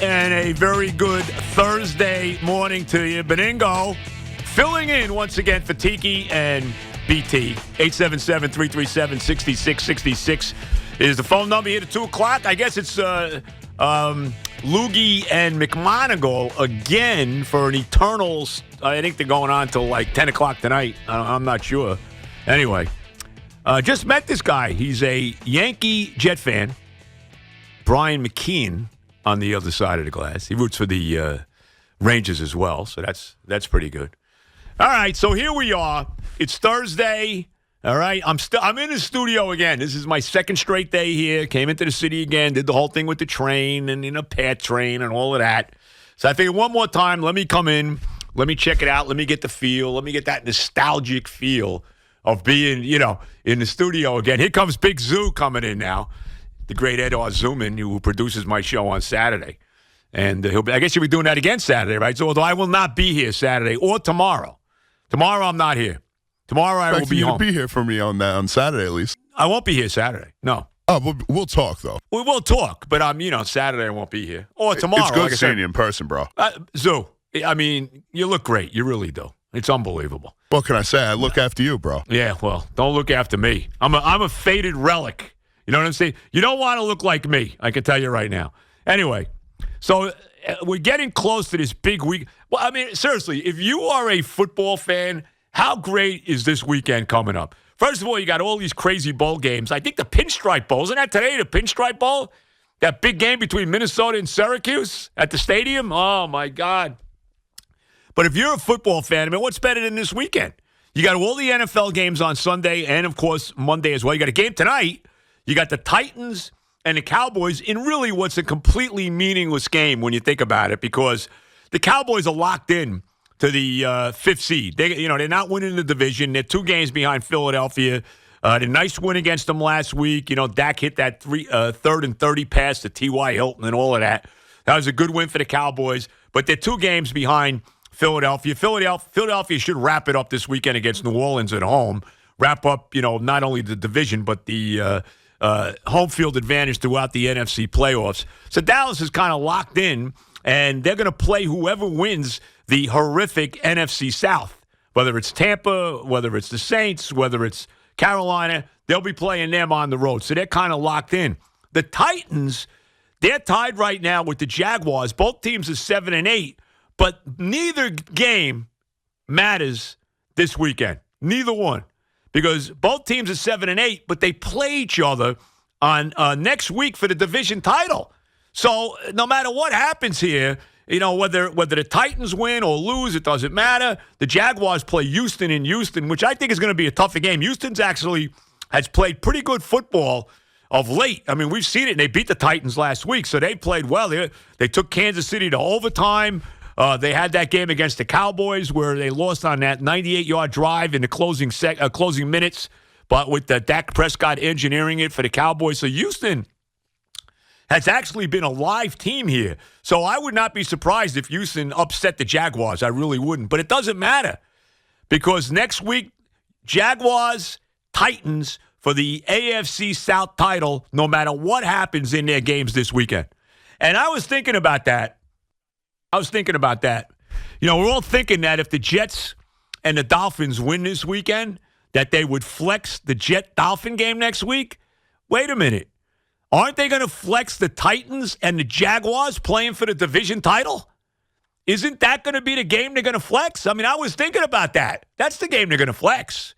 and a very good Thursday morning to you. Benigno filling in once again for Tiki and BT. 877-337-6666 is the phone number here at 2 o'clock. I guess it's Loogie and McMonagle again for an eternal, I think they're going on till like 10 o'clock tonight. I'm not sure. Anyway, just met this guy. He's a Yankee Jet fan. Brian McKeon on the other side of the glass. He roots for the Rangers as well, so that's pretty good. All right, so here we are. It's Thursday. All right, I'm in the studio again. This is my second straight day here. Came into the city again, did the whole thing with the train and in a PAT train and all of that. So I figured one more time, let me come in, let me check it out, let me get the feel, let me get that nostalgic feel of being, in the studio again. Here comes Big Zoo coming in now. The great Ed Arzuman, who produces my show on Saturday. And I guess he'll be doing that again Saturday, right? So although I will not be here Saturday or tomorrow. Tomorrow I'm not here. Tomorrow I will be home. You'll be here for me on Saturday at least. I won't be here Saturday. No. Oh, we'll talk, though. We will talk, but Saturday I won't be here. Or tomorrow. It's good seeing you in person, bro. Zoo, you look great. You really do. It's unbelievable. What can I say? I look after you, bro. Yeah, well, don't look after me. I'm a faded relic. You know what I'm saying? You don't want to look like me, I can tell you right now. Anyway, so we're getting close to this big week. Well, seriously, if you are a football fan, how great is this weekend coming up? First of all, you got all these crazy bowl games. I think the Pinstripe Bowl, isn't that today, the Pinstripe Bowl? That big game between Minnesota and Syracuse at the stadium? Oh, my God. But if you're a football fan, what's better than this weekend? You got all the NFL games on Sunday and, of course, Monday as well. You got a game tonight. You got the Titans and the Cowboys in really what's a completely meaningless game when you think about it, because the Cowboys are locked in to the fifth seed. They're not winning the division. They're 2 games behind Philadelphia. The nice win against them last week. Dak hit that 3rd and 30 pass to T.Y. Hilton and all of that. That was a good win for the Cowboys. But they're 2 games behind Philadelphia. Philadelphia should wrap it up this weekend against New Orleans at home. Wrap up, not only the division, but the home field advantage throughout the NFC playoffs. So Dallas is kind of locked in, and they're going to play whoever wins the horrific NFC South. Whether it's Tampa, whether it's the Saints, whether it's Carolina, they'll be playing them on the road. So they're kind of locked in. The Titans, they're tied right now with the Jaguars. Both teams are 7-8, but neither game matters this weekend. Neither one. Because both teams are 7-8, but they play each other on next week for the division title. So no matter what happens here, whether the Titans win or lose, it doesn't matter. The Jaguars play Houston in Houston, which I think is going to be a tougher game. Houston's actually has played pretty good football of late. We've seen it, and they beat the Titans last week, so they played well. They took Kansas City to overtime. They had that game against the Cowboys where they lost on that 98-yard drive in the closing minutes, but with the Dak Prescott engineering it for the Cowboys. So Houston has actually been a live team here. So I would not be surprised if Houston upset the Jaguars. I really wouldn't. But it doesn't matter because next week, Jaguars, Titans for the AFC South title, no matter what happens in their games this weekend. And I was thinking about that. We're all thinking that if the Jets and the Dolphins win this weekend, that they would flex the Jet-Dolphin game next week. Wait a minute. Aren't they going to flex the Titans and the Jaguars playing for the division title? Isn't that going to be the game they're going to flex? I was thinking about that. That's the game they're going to flex.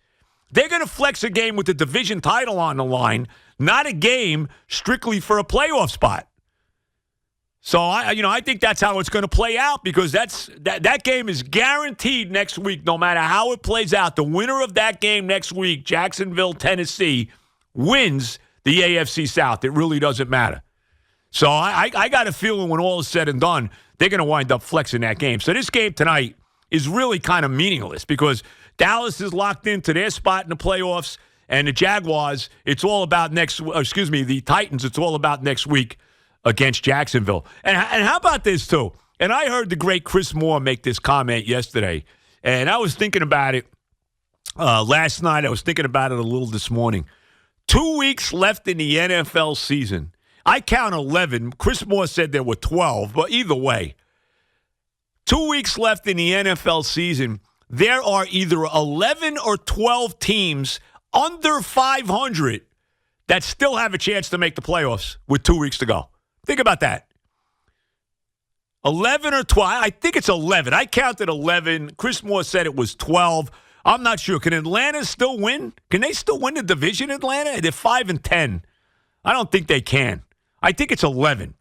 They're going to flex a game with the division title on the line, not a game strictly for a playoff spot. So, I think that's how it's going to play out because that game is guaranteed next week, no matter how it plays out. The winner of that game next week, Jacksonville, Tennessee, wins the AFC South. It really doesn't matter. So, I got a feeling when all is said and done, they're going to wind up flexing that game. So, this game tonight is really kind of meaningless because Dallas is locked into their spot in the playoffs, and the Jaguars, the Titans, it's all about next week against Jacksonville. And how about this, too? And I heard the great Chris Moore make this comment yesterday, and I was thinking about it last night. I was thinking about it a little this morning. 2 weeks left in the NFL season. I count 11. Chris Moore said there were 12, but either way, 2 weeks left in the NFL season. There are either 11 or 12 teams under 500 that still have a chance to make the playoffs with 2 weeks to go. Think about that. 11 or 12. I think it's 11. I counted 11. Chris Moore said it was 12. I'm not sure. Can Atlanta still win? Can they still win the division, Atlanta? They're 5-10. I don't think they can. I think it's 11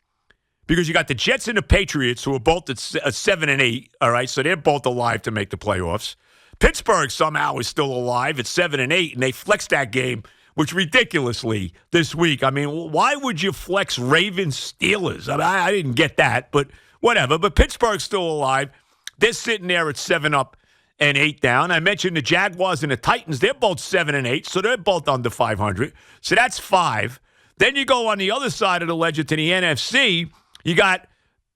because you got the Jets and the Patriots who are both at 7-8. All right, so they're both alive to make the playoffs. Pittsburgh somehow is still alive at 7-8, and they flexed that game, which ridiculously this week. I mean, why would you flex Ravens Steelers? I didn't get that, but whatever. But Pittsburgh's still alive. They're sitting there at 7-up and 8 down. I mentioned the Jaguars and the Titans. They're both 7-8, so they're both under 500. So that's 5. Then you go on the other side of the ledger to the NFC. You got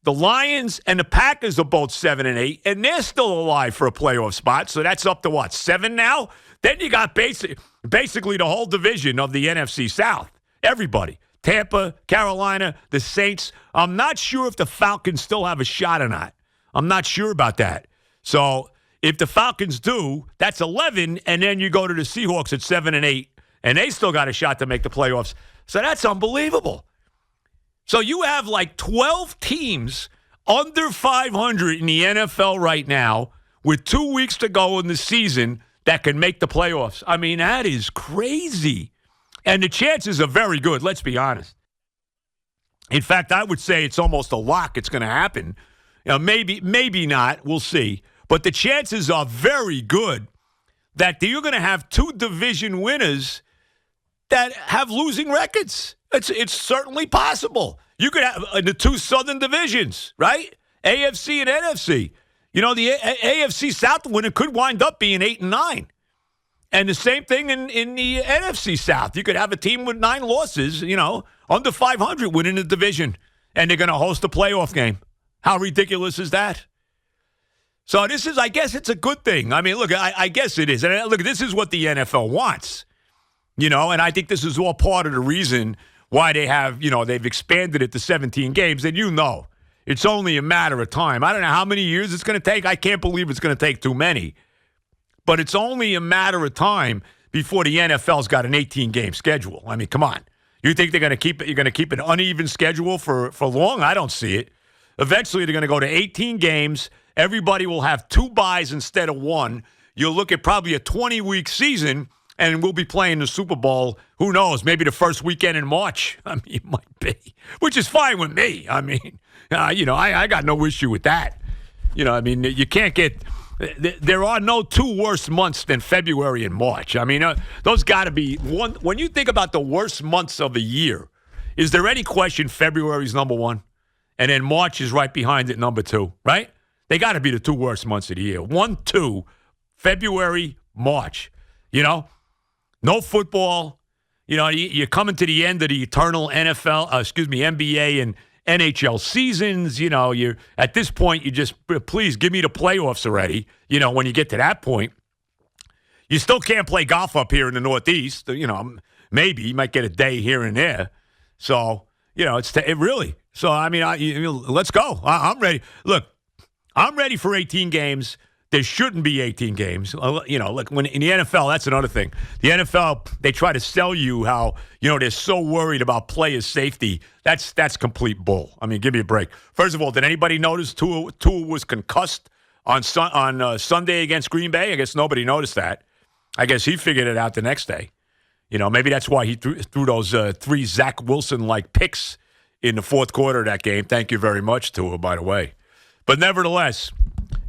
the Lions and the Packers are both 7-8, and they're still alive for a playoff spot. So that's up to what, 7 now? Then you got basically the whole division of the NFC South. Everybody. Tampa, Carolina, the Saints. I'm not sure if the Falcons still have a shot or not. I'm not sure about that. So if the Falcons do, that's 11, and then you go to the Seahawks at 7-8, and they still got a shot to make the playoffs. So that's unbelievable. So you have like 12 teams under 500 in the NFL right now with 2 weeks to go in the season that can make the playoffs. I mean, that is crazy. And the chances are very good, let's be honest. In fact, I would say it's almost a lock it's going to happen. You know, maybe not. We'll see. But the chances are very good that you're going to have 2 division winners that have losing records. It's certainly possible. You could have the 2 Southern divisions, right? AFC and NFC. You know, the AFC South winner could wind up being 8-9. And the same thing in the NFC South. You could have a team with 9 losses, you know, under 500 winning the division, and they're going to host a playoff game. How ridiculous is that? So this is, I guess it's a good thing. I mean, look, I guess it is. And look, this is what the NFL wants, you know, and I think this is all part of the reason why they have, you know, they've expanded it to 17 games. And you know, it's only a matter of time. I don't know how many years it's going to take. I can't believe it's going to take too many. But it's only a matter of time before the NFL's got an 18-game schedule. I mean, come on. You think they're going to keep it? You're going to keep an uneven schedule for long? I don't see it. Eventually, they're going to go to 18 games. Everybody will have 2 byes instead of 1. You'll look at probably a 20-week season, and we'll be playing the Super Bowl. Who knows? Maybe the first weekend in March. I mean, it might be, which is fine with me. I mean, you know, I got no issue with that. You know, I mean, you can't get. There are no 2 worse months than February and March. I mean, those got to be one. When you think about the worst months of the year, is there any question February's number 1? And then March is right behind it, number 2, right? They got to be the 2 worst months of the year. 1, 2, February, March. You know, no football. You know, you're coming to the end of the eternal NBA and NHL seasons. You know, you're at this point, you just, please give me the playoffs already. You know, when you get to that point, you still can't play golf up here in the Northeast. You know, maybe you might get a day here and there. So, you know, it really. So, I mean, let's go. I'm ready. Look, I'm ready for 18 games. There shouldn't be 18 games. You know, look, when in the NFL, that's another thing. The NFL, they try to sell you how, you know, they're so worried about player safety. That's complete bull. I mean, give me a break. First of all, did anybody notice Tua was concussed on Sunday against Green Bay? I guess nobody noticed that. I guess he figured it out the next day. You know, maybe that's why he threw those 3 Zach Wilson-like picks in the fourth quarter of that game. Thank you very much, Tua, by the way. But nevertheless,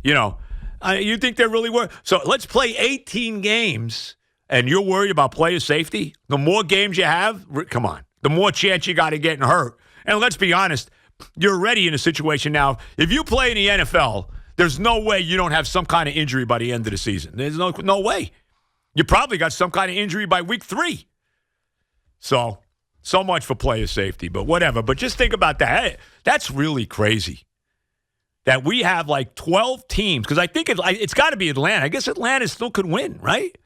you know, you think they're really worried? So let's play 18 games, and you're worried about player safety? The more games you have, come on, the more chance you got of getting hurt. And let's be honest, you're already in a situation now. If you play in the NFL, there's no way you don't have some kind of injury by the end of the season. There's no way. You probably got some kind of injury by week 3. So much for player safety, but whatever. But just think about that. That's really crazy. That we have like 12 teams, because I think it's got to be Atlanta. I guess Atlanta still could win, right?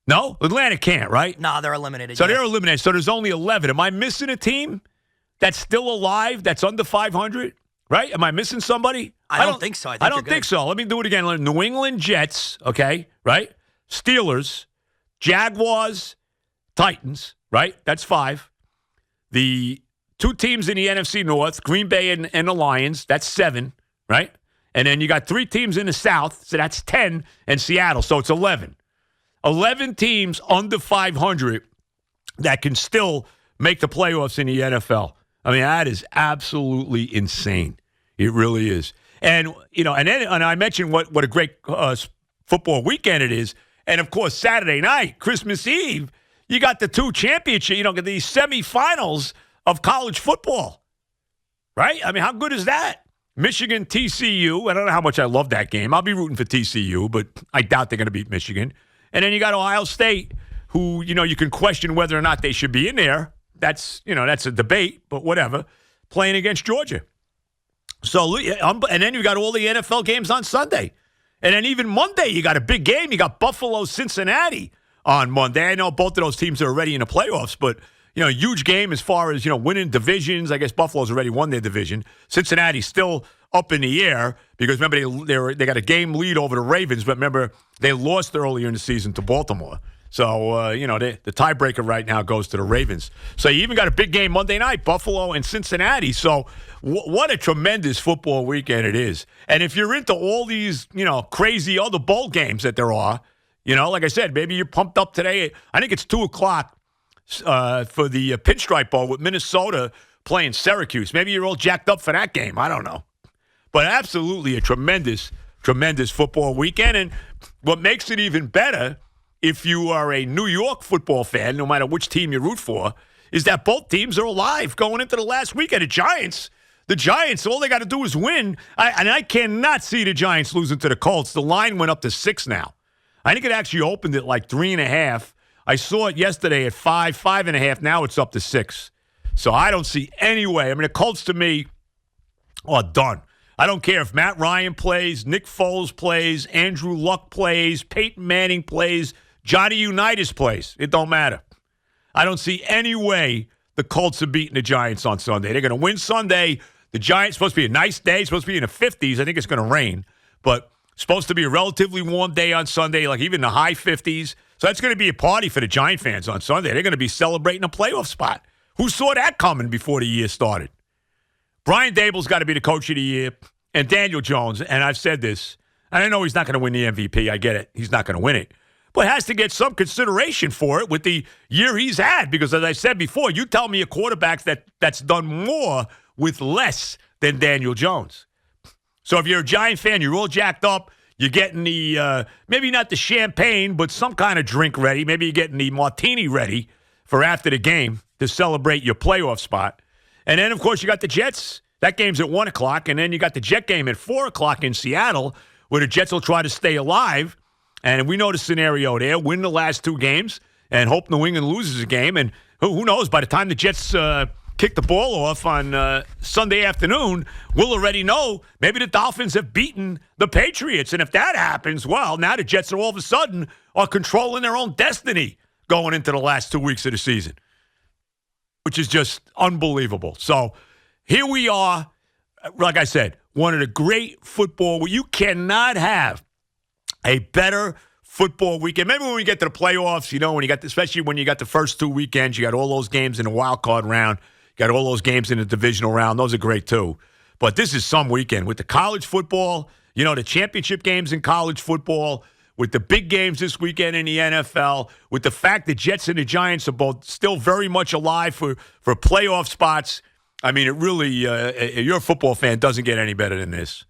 No? Atlanta can't, right? No, they're eliminated. So they're eliminated. So there's only 11. Am I missing a team? that's still alive, that's under 500, right? Am I missing somebody? I don't think so. I don't think so. Let me do it again. New England Jets, okay, right? Steelers, Jaguars, Titans, right? That's 5. The 2 teams in the NFC North, Green Bay and the Lions, that's 7, right? And then you got 3 teams in the South, so that's 10, and Seattle, so it's 11. 11 teams under 500 that can still make the playoffs in the NFL. I mean, that is absolutely insane. It really is. And, and I mentioned what a great football weekend it is. And, of course, Saturday night, Christmas Eve, you got the 2 championships, these semifinals of college football, right? I mean, how good is that? Michigan, TCU. I don't know how much I love that game. I'll be rooting for TCU, but I doubt they're going to beat Michigan. And then you got Ohio State, who, you can question whether or not they should be in there. That's a debate, but whatever, playing against Georgia. So, and then you got all the NFL games on Sunday. And then even Monday, you got a big game. You got Buffalo, Cincinnati on Monday. I know both of those teams are already in the playoffs, but, huge game as far as, winning divisions. I guess Buffalo's already won their division. Cincinnati's still up in the air because, remember, they got a game lead over the Ravens, but remember, they lost earlier in the season to Baltimore. So, the tiebreaker right now goes to the Ravens. So you even got a big game Monday night, Buffalo and Cincinnati. So what a tremendous football weekend it is. And if you're into all these, crazy other bowl games that there are, like I said, maybe you're pumped up today. I think it's 2 o'clock for the Pinstripe Bowl with Minnesota playing Syracuse. Maybe you're all jacked up for that game. I don't know. But absolutely a tremendous, tremendous football weekend. And what makes it even better, if you are a New York football fan, no matter which team you root for, is that both teams are alive going into the last weekend. The Giants, all they got to do is win. I cannot see the Giants losing to the Colts. The line went up to 6 now. I think it actually opened at like 3.5. I saw it yesterday at 5.5. Now it's up to 6. So I don't see any way. I mean, the Colts to me are done. I don't care if Matt Ryan plays, Nick Foles plays, Andrew Luck plays, Peyton Manning plays, Johnny Unitas plays. It don't matter. I don't see any way the Colts are beating the Giants on Sunday. They're going to win Sunday. The Giants supposed to be a nice day. It's supposed to be in the 50s. I think it's going to rain. But supposed to be a relatively warm day on Sunday, like even the high 50s. So that's going to be a party for the Giant fans on Sunday. They're going to be celebrating a playoff spot. Who saw that coming before the year started? Brian Dable's got to be the coach of the year, and Daniel Jones, and I've said this, and I know he's not going to win the MVP. I get it. He's not going to win it. But has to get some consideration for it with the year he's had. Because as I said before, you tell me a quarterback that's done more with less than Daniel Jones. So if you're a Giant fan, you're all jacked up. You're getting the, maybe not the champagne, but some kind of drink ready. Maybe you're getting the martini ready for after the game to celebrate your playoff spot. And then, of course, you got the Jets. That game's at 1 o'clock. And then you got the Jet game at 4 o'clock in Seattle, where the Jets will try to stay alive. And we know the scenario there. Win the last 2 games and hope New England loses a game. And who knows, by the time the Jets kick the ball off on Sunday afternoon, we'll already know maybe the Dolphins have beaten the Patriots. And if that happens, well, now the Jets are all of a sudden are controlling their own destiny going into the last 2 weeks of the season, which is just unbelievable. So here we are, like I said, one of the great football. You cannot have a better football weekend. Maybe when we get to the playoffs, when you got, especially when you got the first 2 weekends, you got all those games in the wild card round, you got all those games in the divisional round. Those are great too. But this is some weekend with the college football, the championship games in college football, with the big games this weekend in the NFL, with the fact that Jets and the Giants are both still very much alive for playoff spots. I mean, it really, you're a football fan, doesn't get any better than this.